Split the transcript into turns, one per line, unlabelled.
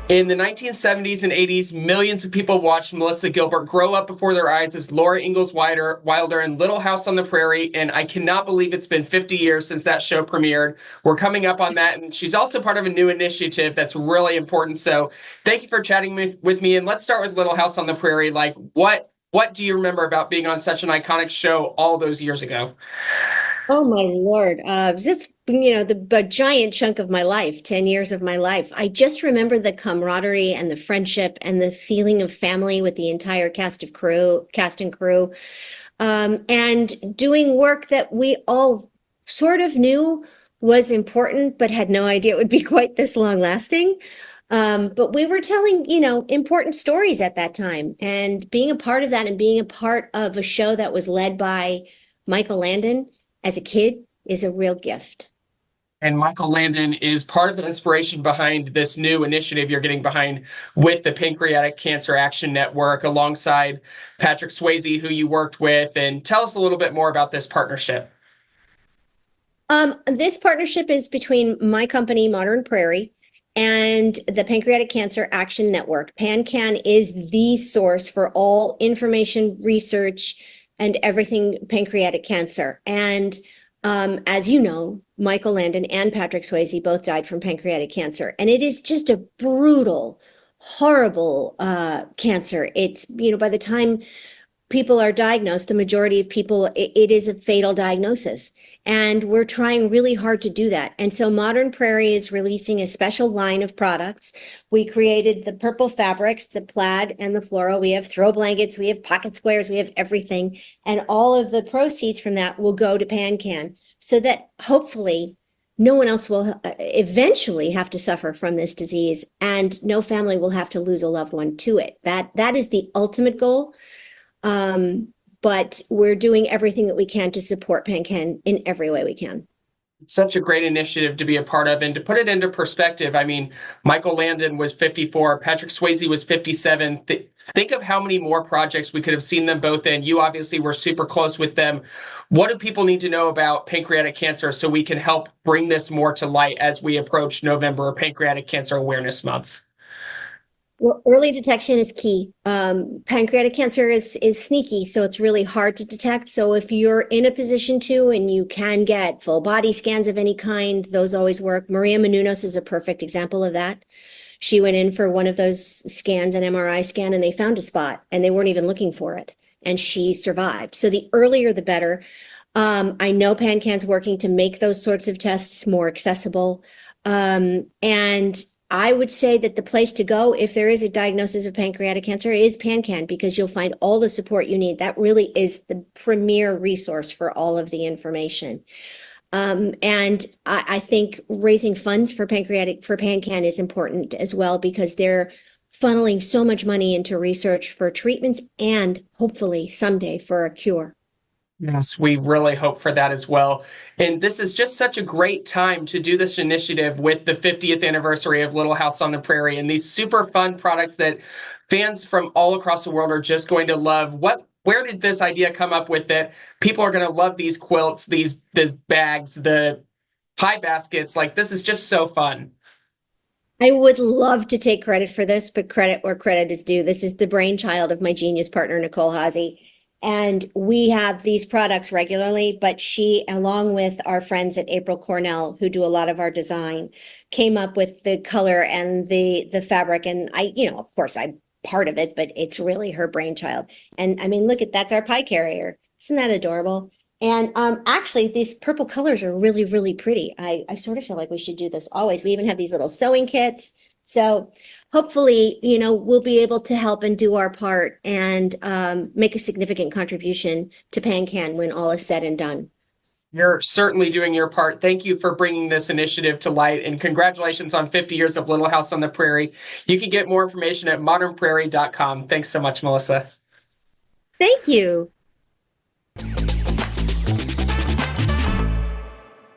In the 1970s and 80s, millions of people watched Melissa Gilbert grow up before their eyes as Laura Ingalls Wilder in Little House on the Prairie, and I cannot believe it's been 50 years since that show premiered. We're coming up on that, and she's also part of a new initiative that's really important. So thank you for chatting with me, and let's start with Little House on the Prairie. Like, what do you remember about being on such an iconic show all those years ago?
Oh my Lord. It's, the giant chunk of my life, 10 years of my life. I just remember the camaraderie and the friendship and the feeling of family with the entire cast and crew, and doing work that we all sort of knew was important, but had no idea it would be quite this long lasting. But we were telling, important stories at that time, and being a part of that and being a part of a show that was led by Michael Landon as a kid is a real gift.
And Michael Landon is part of the inspiration behind this new initiative you're getting behind with the Pancreatic Cancer Action Network alongside Patrick Swayze, who you worked with. And tell us a little bit more about this partnership.
This partnership is between my company, Modern Prairie, and the Pancreatic Cancer Action Network. PanCan is the source for all information, research, and everything pancreatic cancer. And as you know, Michael Landon and Patrick Swayze both died from pancreatic cancer. And it is just a brutal, horrible cancer. It's, by the time people are diagnosed, the majority of people, it is a fatal diagnosis. And we're trying really hard to do that. And so Modern Prairie is releasing a special line of products. We created the purple fabrics, the plaid and the floral. We have throw blankets, we have pocket squares, we have everything. And all of the proceeds from that will go to PanCan so that hopefully no one else will eventually have to suffer from this disease, and no family will have to lose a loved one to it. That is the ultimate goal. But we're doing everything that we can to support PanCan in every way we can.
It's such a great initiative to be a part of. And to put it into perspective, I mean, Michael Landon was 54, Patrick Swayze was 57. Think of how many more projects we could have seen them both in. You obviously were super close with them. What do people need to know about pancreatic cancer so we can help bring this more to light as we approach November, Pancreatic Cancer Awareness Month?
Well, early detection is key. Pancreatic cancer is sneaky, so it's really hard to detect. So if you're in a position to, and you can get full body scans of any kind, those always work. Maria Menounos is a perfect example of that. She went in for one of those scans, an MRI scan, and they found a spot, and they weren't even looking for it, and she survived. So the earlier, the better. I know PanCan's working to make those sorts of tests more accessible. And I would say that the place to go if there is a diagnosis of pancreatic cancer is PanCan, because you'll find all the support you need. That really is the premier resource for all of the information. And I think raising funds for PanCan is important as well, because they're funneling so much money into research for treatments and hopefully someday for a cure.
Yes, we really hope for that as well. And this is just such a great time to do this initiative with the 50th anniversary of Little House on the Prairie and these super fun products that fans from all across the world are just going to love. Where did this idea come up with that people are going to love these quilts, these bags, the pie baskets? Like, this is just so fun.
I would love to take credit for this, but credit where credit is due. This is the brainchild of my genius partner, Nicole Hazy. And we have these products regularly, but she, along with our friends at April Cornell, who do a lot of our design, came up with the color and the fabric. And I, of course, I'm part of it, but it's really her brainchild. And I mean, look at that's our pie carrier. Isn't that adorable? And actually, these purple colors are really, really pretty. I sort of feel like we should do this always. We even have these little sewing kits. So hopefully, we'll be able to help and do our part and make a significant contribution to PanCan when all is said and done.
You're certainly doing your part. Thank you for bringing this initiative to light, and congratulations on 50 years of Little House on the Prairie. You can get more information at modernprairie.com. Thanks so much, Melissa.
Thank you.